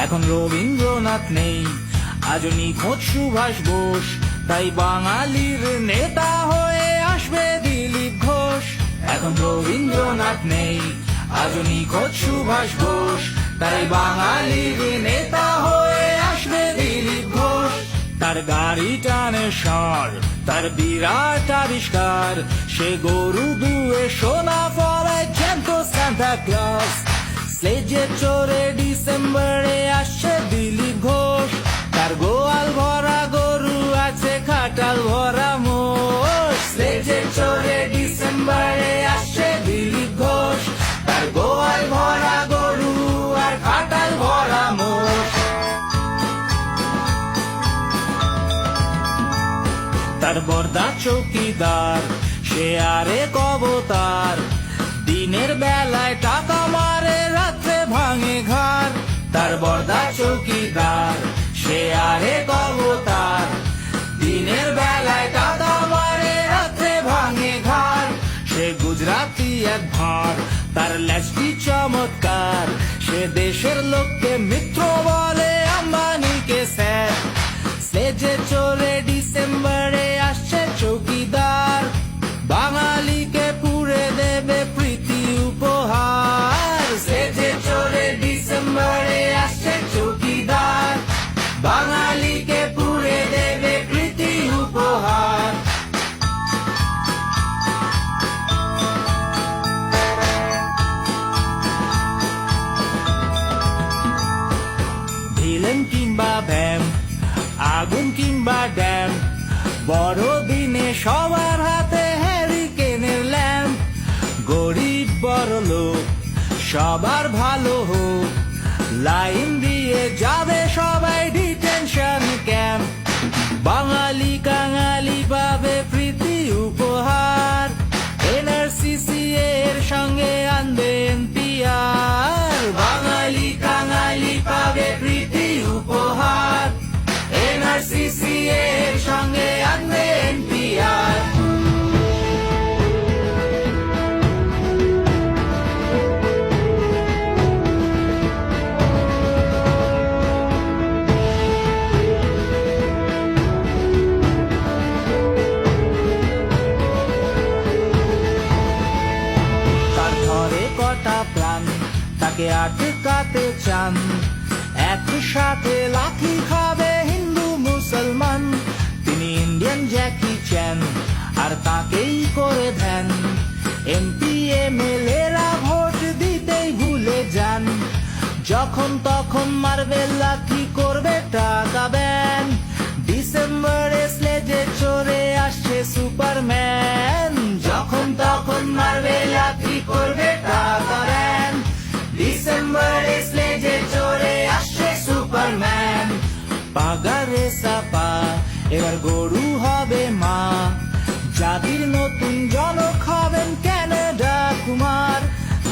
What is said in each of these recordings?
এখন রবীন্দ্রনাথ নেই, আজও নিখোঁজ সুভাষ বোস, তাই বাঙালির নেতা হয়ে আসবে দিলীপ ঘোষ। এখন রবীন্দ্রনাথ নেই, আজও নিখোঁজ সুভাষ বোস, তাই বাঙালির নেতা হয়ে আসবে দিলীপ ঘোষ। তার গাড়ি টানে ষাঁড়, তার বিরাট আবিষ্কার, সে গরু দুয়ে সোনা ফলায় জ্যান্ত সান্তা ক্লজ। স্লেজে চড়ে ডিসেম্বরে আসছে দিলীপ ঘোষ, তার গোয়াল ভরা গরু আছে খাটাল ভরা মোষ। স্লেজে চড়ে ডিসেম্বরে আসছে দিলীপ ঘোষ, তার গোয়াল ভরা গরু আর খাটাল ভরা মোষ। তার বর্দা চৌকিদার, সে আরেক অবতার, দিনের বেলায় টাকা মারে রাত্রে ভাঙে ঘর। তার বর্দা চৌকিদার, সে আরেক অবতার, দিনের বেলায় টাকা মারে রাত্রে ভাঙে ঘর। সে গুজরাটি এক ভাঁড়, তার লেজটি চমৎকার, সে দেশের লোককে মিত্র বলে, আম্বানিকে স্যার। স্লেজে চলে ডিসেম্বরে আসছে চৌকিদার, বাঙালিকে পুড়ে দেবে প্রীতি উপহার। স্লেজে চলে ডিসেম্বরে আসছে চৌকিদার, বাঙালিকে পুড়ে দেবে প্রীতি উপহার। ভিলেন কিংবা ভ্যাম, আগুন কিংবা ড্যাম, বড়দিনে সবার হাতে হ্যারিকেনের ল্যাম্প। গরিব বড় লোক সবার ভালো হোক, লাইন দিয়ে যাবে সবাই ডিটেনশন ক্যাম্প। বাঙালি কাঙালি পাবে প্রীতি উপহার, এনআরসিসি এর সঙ্গে আনবে এনপিআর। বাঙালি কাঙালি পাবে প্রীতি উপহার, এনআরসিসি এর সঙ্গে আনবে এনপিআর। তার ঘরে কটা প্রাণ, তাকে আটকাতে চান, একসাথে লাঠি খাবে হিন্দু মুসলমান। তিনি ইন্ডিয়ান জ্যাকি চ্যান, আর তাকেই করে ধ্যান। এমপি এমএলএরা ভোট দিতেই ভুলে যান, যখন তখন মারবে লাঠি করবে টাকা ব্যান। ডিসেম্বরে স্লেজে চড়ে আসছে সুপারম্যান, যখন তখন মারবে লাঠি করবে টাকা ব্যান। ডিসেম্বরে স্লেজে চড়ে আসছে সুপারম্যান। পাগারে সাপা, এবার গরু হবে মা, জাতির নতুন জনক হবেন ক্যানাডা কুমার।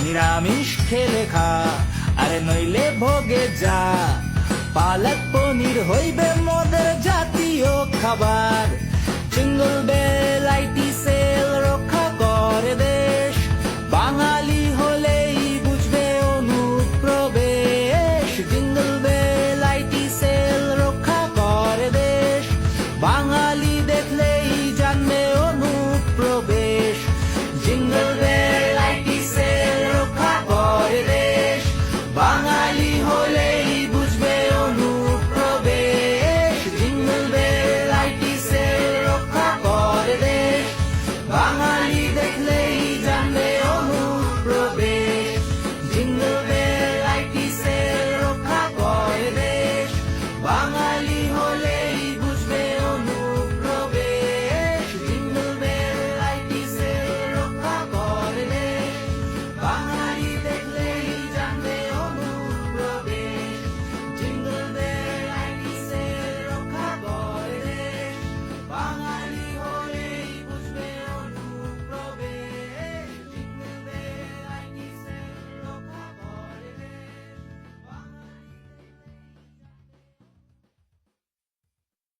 নিরামিষ খেলে খা, আরে নইলে ভোগে যা, পালক পনির হইবে মোদের জাতীয় খাবার। সিঙ্গল বেল আইটি সেল রক্ষা করে দে